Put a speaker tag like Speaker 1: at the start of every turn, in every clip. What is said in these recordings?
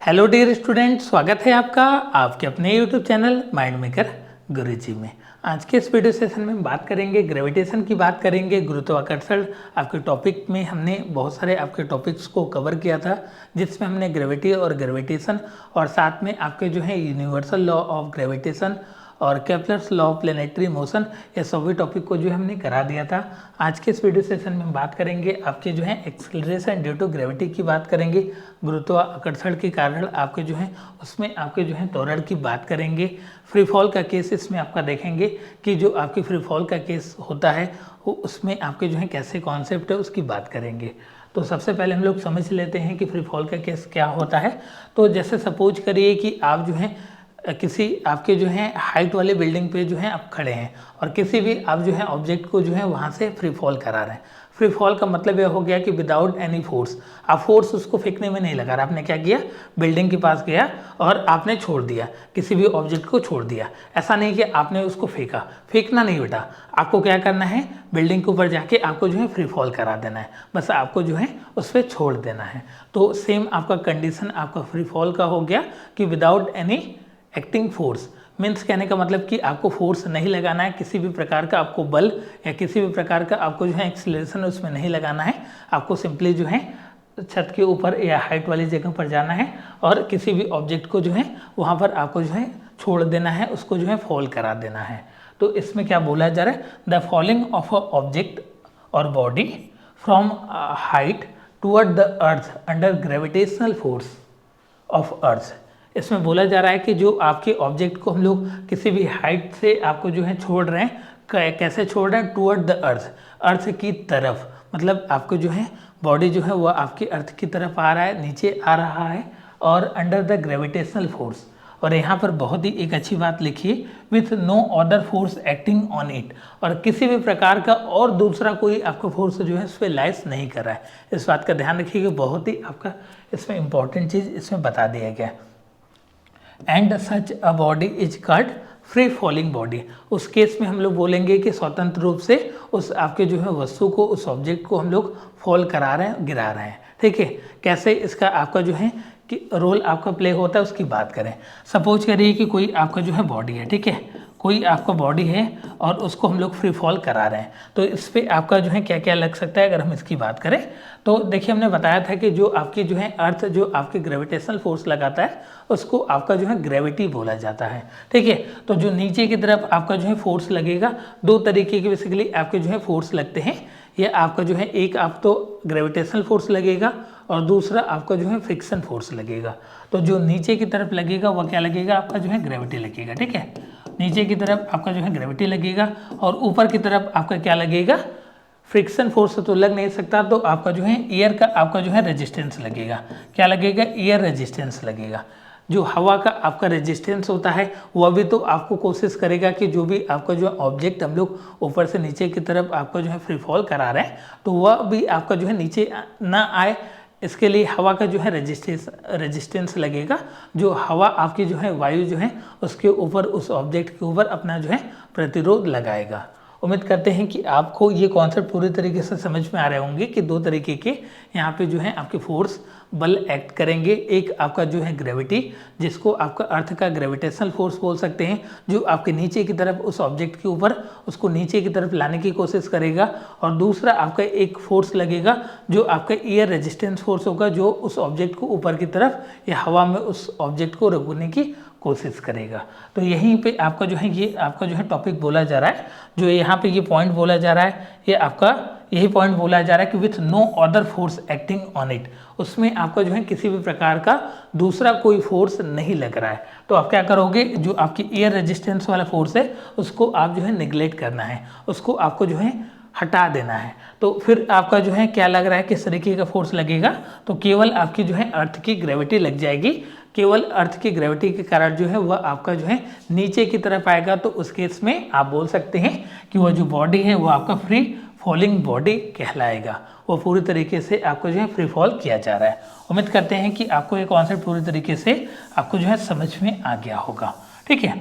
Speaker 1: Hello dear student, स्वागत है आपका आपके अपने यूट्यूब चैनल माइंड मेकर गुरुजी में। आज के इस वीडियो सेशन में हम बात करेंगे ग्रेविटेशन की, बात करेंगे गुरुत्वाकर्षण। आपके टॉपिक में हमने बहुत सारे आपके टॉपिक्स को कवर किया था, जिसमें हमने ग्रेविटी और ग्रेविटेशन और साथ में आपके जो है यूनिवर्सल लॉ ऑफ ग्रेविटेशन और Kepler's law of planetary motion, ये सभी टॉपिक को जो है हमने करा दिया था। आज के इस वीडियो सेशन में हम बात करेंगे आपके जो है एक्सेलरेशन ड्यू टू ग्रेविटी की बात करेंगे, गुरुत्वाकर्षण के कारण आपके जो है उसमें आपके जो है त्वरण की बात करेंगे। फ्री फॉल का केस इसमें आपका देखेंगे कि जो आपकी फ्री फॉल का केस होता है वो उसमें आपके जो है कैसे कॉन्सेप्ट है उसकी बात करेंगे। तो सबसे पहले हम लोग समझ लेते हैं कि फ्री फॉल का केस क्या होता है। तो जैसे सपोज करिए कि आप जो है किसी आपके जो है हाइट वाले बिल्डिंग पे जो है आप खड़े हैं और किसी भी आप जो है ऑब्जेक्ट को जो है वहाँ से फ्री फॉल करा रहे हैं। फ्री फॉल का मतलब यह हो गया कि विदाउट एनी फोर्स, आप फोर्स उसको फेंकने में नहीं लगा रहा, आपने क्या किया, बिल्डिंग के पास गया और आपने छोड़ दिया, किसी भी ऑब्जेक्ट को छोड़ दिया। ऐसा नहीं कि आपने उसको फेंका, फेंकना नहीं बेटा, आपको क्या करना है, बिल्डिंग के ऊपर जाके आपको जो है फ्री फॉल करा देना है, बस आपको जो है उस पर छोड़ देना है। तो सेम आपका कंडीशन आपका फ्री फॉल का हो गया कि without any acting force, means कहने का मतलब कि आपको फोर्स नहीं लगाना है, किसी भी प्रकार का आपको बल या किसी भी प्रकार का आपको जो है एक्सीलरेशन उसमें नहीं लगाना है। आपको सिंपली जो है छत के ऊपर या हाइट वाली जगह पर जाना है और किसी भी ऑब्जेक्ट को जो है वहाँ पर आपको जो है छोड़ देना है, उसको जो है फॉल करा देना है। तो इसमें क्या बोला जा रहा है, the falling of a object और body from height toward the earth under gravitational force of earth. इसमें बोला जा रहा है कि जो आपके ऑब्जेक्ट को हम लोग किसी भी हाइट से आपको जो है छोड़ रहे हैं, कैसे छोड़ रहे हैं, टूवर्ड द अर्थ, अर्थ की तरफ, मतलब आपको जो है बॉडी जो है वह आपकी अर्थ की तरफ आ रहा है, नीचे आ रहा है और अंडर द ग्रेविटेशनल फोर्स। और यहाँ पर बहुत ही एक अच्छी बात लिखिए, with no other force acting on it, और किसी भी प्रकार का और दूसरा कोई आपका फोर्स जो है उस पर लाइस नहीं कर रहा है। इस बात का ध्यान रखिएगा, बहुत ही आपका इसमें इंपॉर्टेंट चीज़ इसमें बता दिया गया। And such a body is called free falling body. उस केस में हम लोग बोलेंगे कि स्वतंत्र रूप से उस आपके जो है वस्तु को, उस ऑब्जेक्ट को हम लोग फॉल करा रहे हैं, गिरा रहे हैं। ठीक है, कैसे इसका आपका जो है कि रोल आपका प्ले होता है उसकी बात करें। सपोज करिए कि कोई आपका जो है बॉडी है, ठीक है, कोई आपका बॉडी है और उसको हम लोग फ्री फॉल करा रहे हैं। तो इस पर आपका जो है क्या क्या लग सकता है अगर हम इसकी बात करें। तो देखिए, हमने बताया था कि जो आपकी जो है अर्थ जो आपके ग्रेविटेशनल फोर्स लगाता है उसको आपका जो है ग्रेविटी बोला जाता है। ठीक है, तो जो नीचे की तरफ आपका जो है फोर्स लगेगा, दो तरीके के बेसिकली आपके जो है फोर्स लगते हैं। ये आपका जो है एक आप तो ग्रेविटेशनल फोर्स लगेगा और दूसरा आपका जो है फ्रिक्शन फोर्स लगेगा। तो जो नीचे की तरफ लगेगा वह क्या लगेगा, आपका जो है ग्रेविटी लगेगा। ठीक है, नीचे की तरफ आपका जो है ग्रेविटी लगेगा और ऊपर की तरफ आपका क्या लगेगा, फ्रिक्शन फोर्स तो लग नहीं सकता, तो आपका जो है एयर का आपका जो है रेजिस्टेंस लगेगा। क्या लगेगा, एयर रेजिस्टेंस लगेगा। जो हवा का आपका रेजिस्टेंस होता है वह भी तो आपको कोशिश करेगा कि जो भी आपका जो ऑब्जेक्ट हम लोग ऊपर से नीचे की तरफ आपका जो है फ्री फॉल करा रहे हैं तो वह भी आपका जो है नीचे ना आए, इसके लिए हवा का जो है रेजिस्टेंस लगेगा। जो हवा आपकी जो है वायु जो है उसके ऊपर, उस ऑब्जेक्ट के ऊपर अपना जो है प्रतिरोध लगाएगा। उम्मीद करते हैं कि आपको ये कॉन्सेप्ट पूरी तरीके से समझ में आ रहे होंगे कि दो तरीके के यहाँ पे जो है आपके फोर्स बल एक्ट करेंगे। एक आपका जो है ग्रेविटी, जिसको आपका अर्थ का ग्रेविटेशनल फोर्स बोल सकते हैं, जो आपके नीचे की तरफ उस ऑब्जेक्ट के ऊपर उसको नीचे की तरफ लाने की कोशिश करेगा। और दूसरा आपका एक फोर्स लगेगा जो आपका एयर रेजिस्टेंस फोर्स होगा, जो उस ऑब्जेक्ट को ऊपर की तरफ या हवा में उस ऑब्जेक्ट को रोकने की कोशिश करेगा। तो यहीं पे आपका जो है ये आपका जो है टॉपिक बोला जा रहा है, जो यहाँ पे ये पॉइंट बोला जा रहा है, ये आपका यही पॉइंट बोला जा रहा है कि with no other force acting on it, उसमें आपका जो है किसी भी प्रकार का दूसरा कोई फोर्स नहीं लग रहा है। तो आप क्या करोगे, जो आपकी एयर रेजिस्टेंस वाला फोर्स है उसको आप जो है निगलेक्ट करना है, उसको आपको जो है हटा देना है। तो फिर आपका जो है क्या लग रहा है, किस तरीके का फोर्स लगेगा, तो केवल आपकी जो है अर्थ की ग्रेविटी लग जाएगी। केवल अर्थ की ग्रेविटी के कारण जो है वह आपका जो है नीचे की तरफ आएगा। तो उस केस में आप बोल सकते हैं कि वह जो बॉडी है वो आपका फ्री फॉलिंग बॉडी कहलाएगा। वो पूरी तरीके से आपको जो है फ्री फॉल किया जा रहा है। उम्मीद करते हैं कि आपको ये कॉन्सेप्ट पूरी तरीके से आपको जो है समझ में आ गया होगा। ठीक है,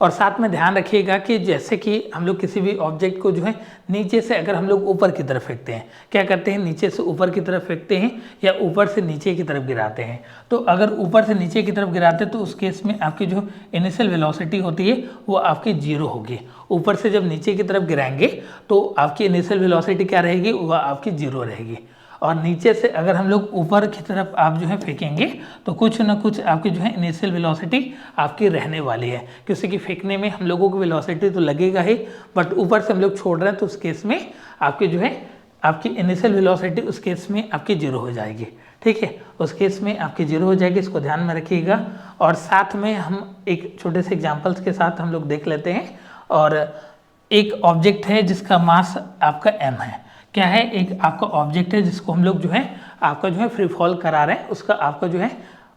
Speaker 1: और साथ में ध्यान रखिएगा कि जैसे कि हम लोग किसी भी ऑब्जेक्ट को जो है नीचे से अगर हम लोग ऊपर की तरफ फेंकते हैं, क्या करते हैं, नीचे से ऊपर की तरफ फेंकते हैं या ऊपर से नीचे की तरफ गिराते हैं। तो अगर ऊपर से नीचे की तरफ गिराते हैं तो उस केस में आपकी जो इनिशियल वेलोसिटी होती है वो आपकी 0 होगी। ऊपर से जब नीचे की तरफ गिराएंगे तो आपकी इनिशियल वेलोसिटी क्या रहेगी, वह आपकी 0 रहेगी। और नीचे से अगर हम लोग ऊपर की तरफ आप जो है फेंकेंगे तो कुछ ना कुछ आपकी जो है इनिशियल वेलोसिटी आपकी रहने वाली है, क्योंकि फेंकने में हम लोगों को वेलोसिटी तो लगेगा ही, बट ऊपर से हम लोग छोड़ रहे हैं तो उस केस में आपकी जो है आपकी इनिशियल वेलोसिटी उस केस में आपकी 0 हो जाएगी। ठीक है, उस केस में आपकी 0 हो जाएगी, इसको ध्यान में रखिएगा। और साथ में हम एक छोटे से एग्जाम्पल्स के साथ हम लोग देख लेते हैं। और एक ऑब्जेक्ट है जिसका मास आपका m है। क्या है, एक आपका ऑब्जेक्ट है जिसको हम लोग जो है आपका जो है फ्री फॉल करा रहे हैं, उसका आपका जो है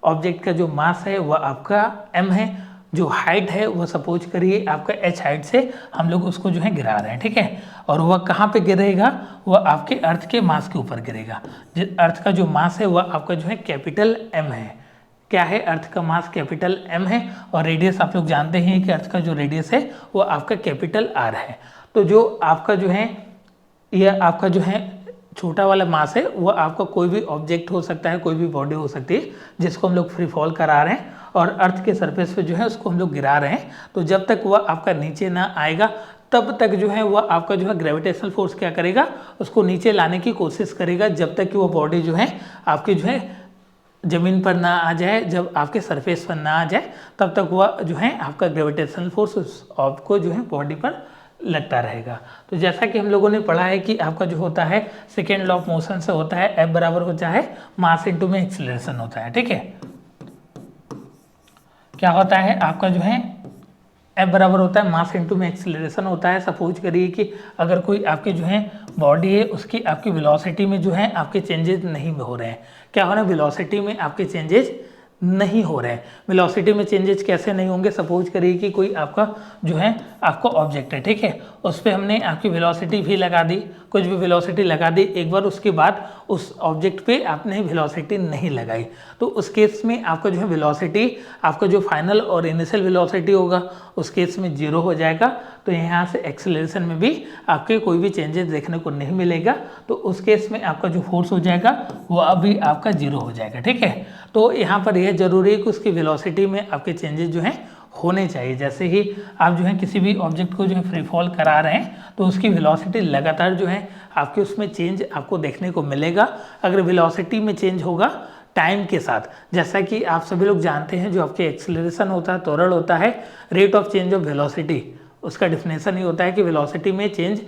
Speaker 1: ऑब्जेक्ट का जो मास है वह आपका m है। जो हाइट है वह सपोज करिए आपका h हाइट से हम लोग उसको जो है गिरा रहे हैं। ठीक है, और वह कहाँ पे गिरेगा, वह आपके अर्थ के मास के ऊपर गिरेगा। जिस अर्थ का जो मास है वह आपका जो है कैपिटल M है। क्या है, अर्थ का मास कैपिटल M है और रेडियस आप लोग जानते हैं कि अर्थ का जो रेडियस है वो आपका कैपिटल R है। तो जो आपका जो है यह आपका जो है छोटा वाला मास है वो आपका कोई भी ऑब्जेक्ट हो सकता है, कोई भी बॉडी हो सकती है जिसको हम लोग फ्री फॉल करा रहे हैं और अर्थ के सरफेस पे जो है उसको हम लोग गिरा रहे हैं। तो जब तक वह आपका नीचे ना आएगा तब तक जो है वह आपका जो है ग्रेविटेशनल फोर्स क्या करेगा, उसको नीचे लाने की कोशिश करेगा, जब तक कि वो बॉडी जो है आपकी जो है ज़मीन पर ना आ जाए, जब आपके सरफेस पर ना आ जाए तब तक वह जो है आपका ग्रेविटेशनल फोर्स उस आपको जो है बॉडी पर लगता रहेगा। तो जैसा कि हम लोगों ने पढ़ा है कि आपका जो होता है सेकेंड लॉ ऑफ मोशन से होता है F बराबर होता है मास इनटू में एक्सीलरेशन होता है। ठीक है, क्या होता है आपका जो है F बराबर होता है मास इनटू में एक्सीलरेशन होता है। सपोज करिए कि अगर कोई आपकी जो है बॉडी है उसकी आपकी वेलोसिटी में जो है आपके चेंजेस नहीं हो रहे हैं। क्या हो रहा है, वेलोसिटी में आपके चेंजेस नहीं हो रहे हैं। वेलोसिटी में चेंजेस कैसे नहीं होंगे, सपोज करिए कि कोई आपका जो है आपका ऑब्जेक्ट है। ठीक है, उस पर हमने आपकी वेलोसिटी भी लगा दी, कुछ भी वेलोसिटी लगा दी एक बार, उसके बाद उस ऑब्जेक्ट पे आपने वेलोसिटी नहीं लगाई तो उस केस में आपका जो है वेलोसिटी आपका जो फाइनल और इनिशियल वेलोसिटी होगा उस केस में 0 हो जाएगा। तो यहाँ से एक्सेलरेशन में भी आपके कोई भी चेंजेस देखने को नहीं मिलेगा। तो उस केस में आपका जो फोर्स हो जाएगा वो अभी आपका 0 हो जाएगा। ठीक है, तो यहाँ पर यह जरूरी है कि उसकी वेलोसिटी में आपके चेंजेस जो हैं होने चाहिए। जैसे ही आप जो है किसी भी ऑब्जेक्ट को जो है फ्री फॉल करा रहे हैं तो उसकी वेलोसिटी लगातार जो है आपके उसमें चेंज आपको देखने को मिलेगा। अगर वेलोसिटी में चेंज होगा टाइम के साथ, जैसा कि आप सभी लोग जानते हैं जो आपके एक्सेलरेशन होता है, त्वरण होता है, rate of change of velocity, उसका डिफिनेशन ही होता है कि वेलोसिटी में चेंज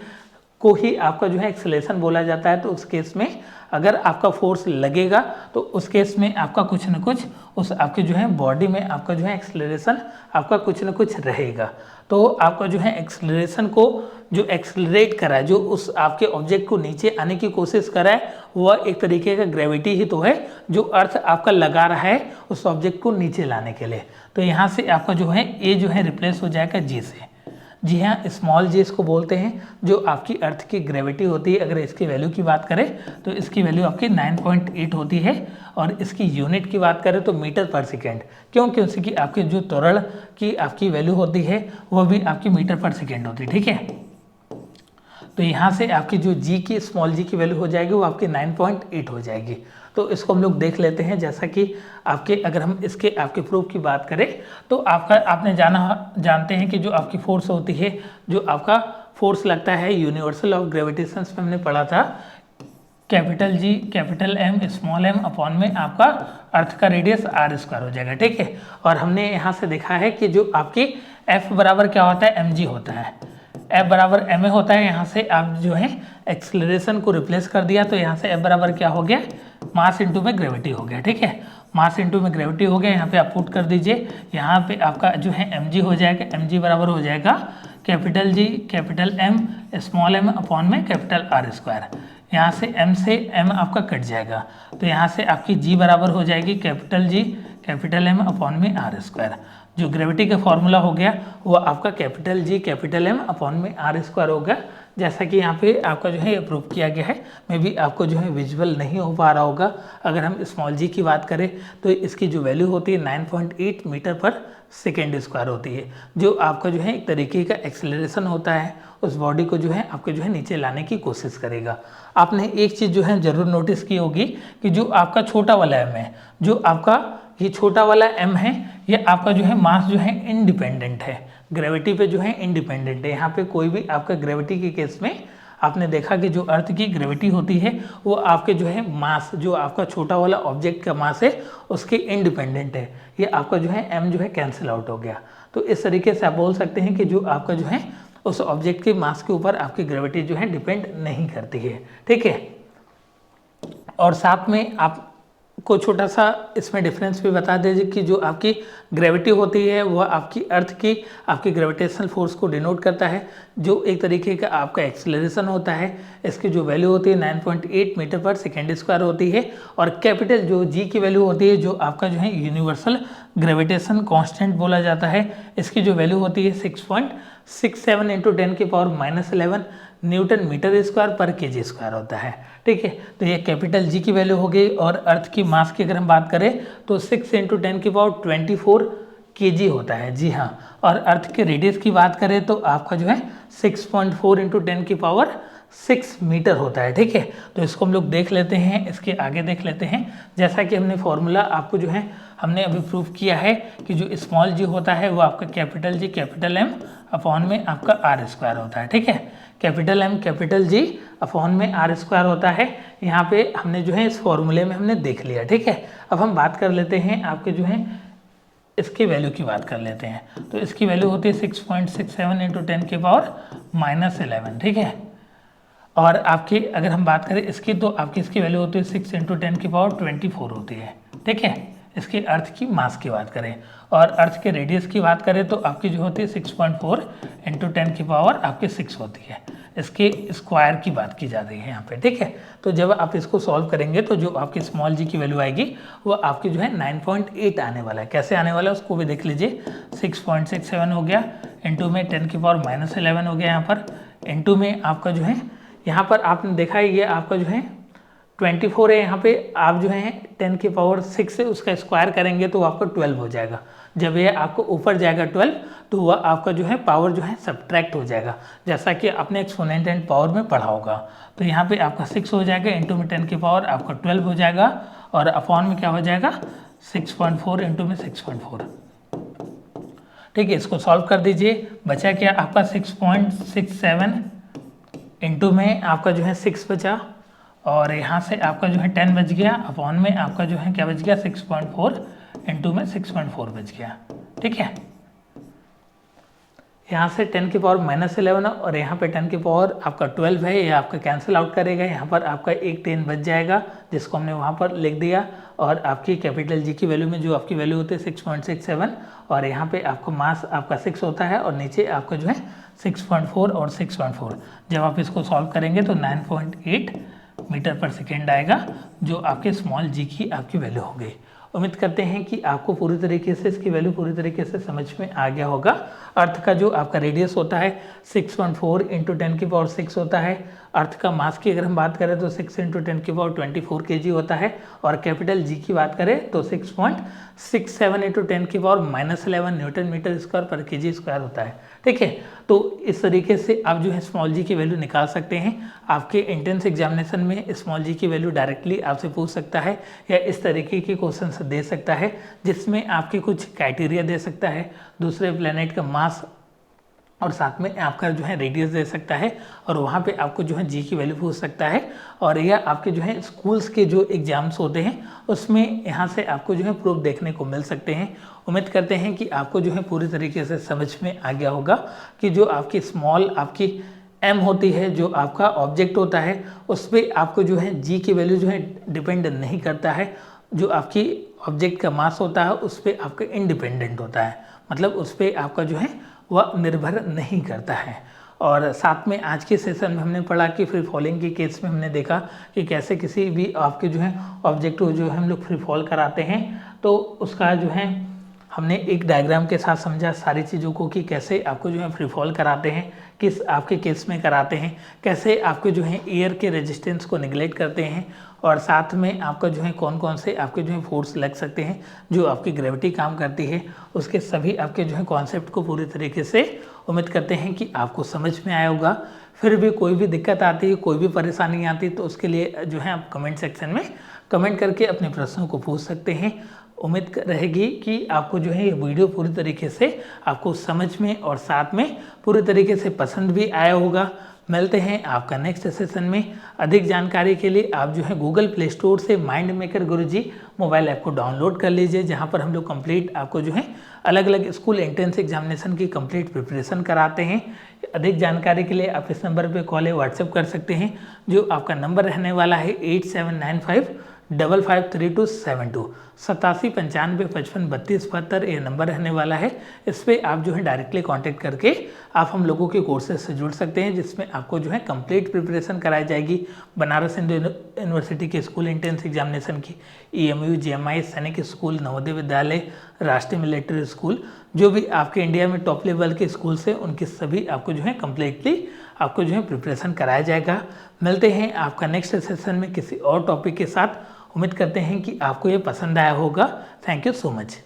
Speaker 1: को ही आपका जो है एक्सेलरेशन बोला जाता है। तो उस केस में अगर आपका फोर्स लगेगा तो उस केस में आपका कुछ न कुछ उस आपके जो है बॉडी में आपका जो है एक्सेलरेशन आपका कुछ न कुछ रहेगा। तो आपका जो है एक्सेलरेशन को जो एक्सेलरेट करा है, जो उस आपके ऑब्जेक्ट को नीचे आने की कोशिश करा है, वह एक तरीके का ग्रेविटी ही तो है जो अर्थ आपका लगा रहा है उस ऑब्जेक्ट को नीचे लाने के लिए। तो यहाँ से आपका जो है ए जो है रिप्लेस हो जाएगा जी से। जी हाँ, स्मॉल जी इसको बोलते हैं, जो आपकी अर्थ की ग्रेविटी होती है। अगर इसकी वैल्यू की बात करें तो इसकी वैल्यू आपकी 9.8 होती है और इसकी यूनिट की बात करें तो मीटर पर सेकेंड। क्यों, क्योंकि आपकी जो त्वरण की आपकी वैल्यू होती है वह भी आपकी मीटर पर सेकेंड होती है। ठीक है, तो यहाँ से आपकी जो जी की स्मॉल जी की वैल्यू हो जाएगी वो आपकी 9.8 हो जाएगी। तो इसको हम लोग देख लेते हैं। जैसा कि आपके अगर हम इसके आपके प्रूफ की बात करें तो आपने जानते हैं कि जो आपकी फोर्स होती है, जो आपका फोर्स लगता है यूनिवर्सल ऑफ ग्रेविटेशन में हमने पढ़ा था capital G capital M small M upon में आपका अर्थ का रेडियस r स्क्वायर हो जाएगा। ठीक है, और हमने यहाँ से देखा है कि जो आपकी f बराबर क्या होता है, mg होता है, f बराबर ma होता है। यहाँ से आप जो है एक्सेलरेशन को रिप्लेस कर दिया तो यहाँ से f बराबर क्या हो गया, मास इंटू में ग्रेविटी हो गया। ठीक है, मास इंटू में ग्रेविटी हो गया। यहाँ पे आप पुट कर दीजिए, यहाँ पे आपका जो है mg हो जाएगा, mg बराबर हो जाएगा capital G capital m small m upon में कैपिटल r स्क्वायर। यहाँ से m से m आपका कट जाएगा तो यहाँ से आपकी g बराबर हो जाएगी capital G capital m upon में r स्क्वायर। जो ग्रेविटी का फॉर्मूला हो गया वो आपका capital G capital m upon में r स्क्वायर होगा, जैसा कि यहाँ पे आपका जो है अप्रूव किया गया है। मे बी आपको जो है विजुअल नहीं हो पा रहा होगा। अगर हम स्मॉल जी की बात करें तो इसकी जो वैल्यू होती है 9.8 मीटर पर सेकेंड स्क्वायर होती है, जो आपका जो है एक तरीके का एक्सेलरेशन होता है, उस बॉडी को जो है आपके जो है नीचे लाने की कोशिश करेगा। आपने एक चीज़ जो है ज़रूर नोटिस की होगी कि जो आपका छोटा वाला एम है, जो आपका ये छोटा वाला एम है, ये आपका जो है मास जो है इंडिपेंडेंट है, ग्रेविटी पे जो है इंडिपेंडेंट है। यहाँ पे कोई भी आपका ग्रेविटी के केस में आपने देखा कि जो अर्थ की ग्रेविटी होती है वो आपके जो है मास, जो आपका छोटा वाला ऑब्जेक्ट का मास है उसके इंडिपेंडेंट है। ये आपका जो है एम जो है कैंसिल आउट हो गया। तो इस तरीके से आप बोल सकते हैं कि जो आपका जो है उस ऑब्जेक्ट के मास के ऊपर आपकी ग्रेविटी जो है डिपेंड नहीं करती है। ठीक है, और साथ में आपको छोटा सा इसमें डिफरेंस भी बता दीजिए कि जो आपकी ग्रेविटी होती है वह आपकी अर्थ की आपकी ग्रेविटेशनल फोर्स को डिनोट करता है, जो एक तरीके का आपका एक्सेलरेशन होता है। इसकी जो वैल्यू होती है 9.8 मीटर पर सेकेंड स्क्वायर होती है। और कैपिटल जो जी की वैल्यू होती है, जो आपका जो है यूनिवर्सल ग्रेविटेशन कांस्टेंट बोला जाता है, इसकी जो वैल्यू होती है 6.67 इंटू 10⁻11 न्यूटन मीटर स्क्वायर पर केजी स्क्वायर होता है। ठीक है, तो ये कैपिटल जी की वैल्यू हो गई। और अर्थ की मास की अगर हम बात करें तो 6 इंटू 10⁻24 केजी होता है। जी हाँ, और अर्थ के रेडियस की बात करें तो आपका जो है 6.4 इंटू 10⁻6 मीटर होता है। ठीक है, तो इसको हम लोग देख लेते हैं, इसके आगे देख लेते हैं। जैसा कि हमने फॉर्मूला आपको जो है हमने अभी प्रूव किया है कि जो स्मॉल जी होता है वो आपका capital G capital M upon में आपका आर स्क्वायर होता है। ठीक है, capital M capital G upon में आर स्क्वायर होता है। यहाँ पे हमने जो है इस फॉर्मूले में हमने देख लिया। ठीक है, अब हम बात कर लेते हैं आपके जो है इसकी वैल्यू की बात कर लेते हैं। तो इसकी वैल्यू होती है 6.67 इंटू 10⁻11। ठीक है, और आपकी अगर हम बात करें इसकी तो आपकी इसकी वैल्यू होती है 6 इंटू 10⁻24 होती है। ठीक है, इसकी अर्थ की मास की बात करें और अर्थ के रेडियस की बात करें तो आपकी जो होती है 6.4 इंटू 10⁻6 होती है। इसके स्क्वायर की बात की जा रही है यहाँ पे। ठीक है, तो जब आप इसको सॉल्व करेंगे तो जो आपकी स्मॉल जी की वैल्यू आएगी वो आपकी जो है 9.8 आने वाला है। कैसे आने वाला है उसको भी देख लीजिए। 6.67 हो गया, इंटू में 10⁻11 हो गया यहाँ पर, इंटू में आपका जो है यहाँ पर आपने देखा है ये आपका जो है 24 है। यहाँ पे आप जो है 10⁻6 से उसका स्क्वायर करेंगे तो आपका 12 हो जाएगा। जब ये आपको ऊपर जाएगा 12 तो वह आपका जो है पावर जो है सब्ट्रैक्ट हो जाएगा, जैसा कि आपने एक्सपोनेंट एंड पावर में पढ़ा होगा। तो यहाँ पे आपका 6 हो जाएगा, इंटू में 10 की पावर आपका 12 हो जाएगा, और अपॉन में क्या हो जाएगा 6.4 इंटू में 6.4। ठीक है, इसको सॉल्व कर दीजिए। बचा क्या आपका 6.67 इंटू में आपका जो है 6 बचा, और यहाँ से आपका जो है 10 बच गया, अपॉन में आपका जो है क्या बच गया 6.4 इंटू में 6.4 बच गया। ठीक है, यहाँ से 10⁻11 और यहाँ पे 10 की पावर आपका 12 है, ये आपका कैंसिल आउट करेगा। यहाँ पर आपका एक 10 बच जाएगा जिसको हमने वहाँ पर लिख दिया। और आपकी कैपिटल जी की वैल्यू में जो आपकी वैल्यू होती है 6.67, और यहाँ पे आपको मास आपका 6 होता है, और नीचे आपका जो है 6.4 और 6.4। जब आप इसको सॉल्व करेंगे तो 9.8 मीटर पर सेकेंड आएगा, जो आपके स्मॉल जी की आपकी वैल्यू हो गई। उम्मीद करते हैं कि आपको पूरी तरीके से इसकी वैल्यू पूरी तरीके से समझ में आ गया होगा। अर्थ का जो आपका रेडियस होता है 6.4 इंटू 10⁻6 होता है। अर्थ का मास की अगर हम बात करें तो 6 इंटू 10⁻24 kg होता है, और कैपिटल जी की बात करें तो 6.67 इंटू 10⁻11 न्यूटन मीटर स्क्वायर पर केजी स्क्वायर होता है। ठीक है, तो इस तरीके से आप जो है स्मॉल जी की वैल्यू निकाल सकते हैं। आपके एंट्रेंस एग्जामिनेशन में स्मॉल जी की वैल्यू डायरेक्टली आपसे पूछ सकता है, या इस तरीके के क्वेश्चन दे सकता है जिसमें आपके कुछ क्राइटेरिया दे सकता है, दूसरे प्लेनेट का मास और साथ में आपका जो है रेडियस दे सकता है, और वहाँ पे आपको जो है जी की वैल्यू पूछ सकता है। और यह आपके जो है स्कूल्स के जो एग्ज़ाम्स होते हैं उसमें यहाँ से आपको जो है प्रूफ देखने को मिल सकते हैं। उम्मीद करते हैं कि आपको जो है पूरी तरीके से समझ में आ गया होगा कि जो आपकी स्मॉल आपकी एम होती है, जो आपका ऑब्जेक्ट होता है, उस पर आपको जो है जी की वैल्यू जो है डिपेंड नहीं करता है। जो आपकी ऑब्जेक्ट का मास होता है उस पर आपका इंडिपेंडेंट होता है, मतलब उस पर आपका जो है वह निर्भर नहीं करता है। और साथ में आज के सेशन में हमने पढ़ा कि फ्री फॉलिंग के केस में हमने देखा कि कैसे किसी भी आपके जो है ऑब्जेक्ट को जो है हम लोग फ्री फॉल कराते हैं तो उसका जो है हमने एक डायग्राम के साथ समझा सारी चीज़ों को कि कैसे आपको जो है फ्री फॉल कराते हैं, किस आपके केस में कराते हैं, कैसे आपके जो है एयर के रेजिस्टेंस को निगलेक्ट करते हैं, और साथ में आपका जो है कौन कौन से आपके जो है फोर्स लग सकते हैं जो आपकी ग्रेविटी काम करती है, उसके सभी आपके जो है कॉन्सेप्ट को पूरी तरीके से उम्मीद करते हैं कि आपको समझ में आया होगा। फिर भी कोई भी दिक्कत आती है, कोई भी परेशानी आती है तो उसके लिए जो है आप कमेंट सेक्शन में कमेंट करके अपने प्रश्नों को पूछ सकते हैं। उम्मीद रहेगी कि आपको जो है ये वीडियो पूरी तरीके से आपको समझ में और साथ में पूरी तरीके से पसंद भी आया होगा। मिलते हैं आपका नेक्स्ट सेशन में। अधिक जानकारी के लिए आप जो है गूगल प्ले स्टोर से माइंड मेकर गुरुजी मोबाइल ऐप को डाउनलोड कर लीजिए, जहां पर हम लोग कंप्लीट आपको जो है अलग अलग स्कूल एंट्रेंस एग्जामिनेशन की कंप्लीट प्रिपरेशन कराते हैं। अधिक जानकारी के लिए आप इस नंबर पर कॉल या व्हाट्सएप कर सकते हैं, जो आपका नंबर रहने वाला है 8795553272 8795553272 ये नंबर रहने वाला है। इस पर आप जो है डायरेक्टली कांटेक्ट करके आप हम लोगों के कोर्सेज से जुड़ सकते हैं, जिसमें आपको जो है कंप्लीट प्रिपरेशन कराई जाएगी बनारस हिंदू यूनिवर्सिटी के स्कूल एंट्रेंस एग्जामिनेशन की, EMU, GMI, सैनिक स्कूल, नवोदय विद्यालय, राष्ट्रीय मिलिट्री स्कूल, जो भी आपके इंडिया में टॉप लेवल के स्कूल से उनकी सभी आपको जो है कम्प्लीटली आपको जो है प्रिपरेशन कराया जाएगा। मिलते हैं आपका नेक्स्ट सेशन में किसी और टॉपिक के साथ। उम्मीद करते हैं कि आपको ये पसंद आया होगा। Thank you so much.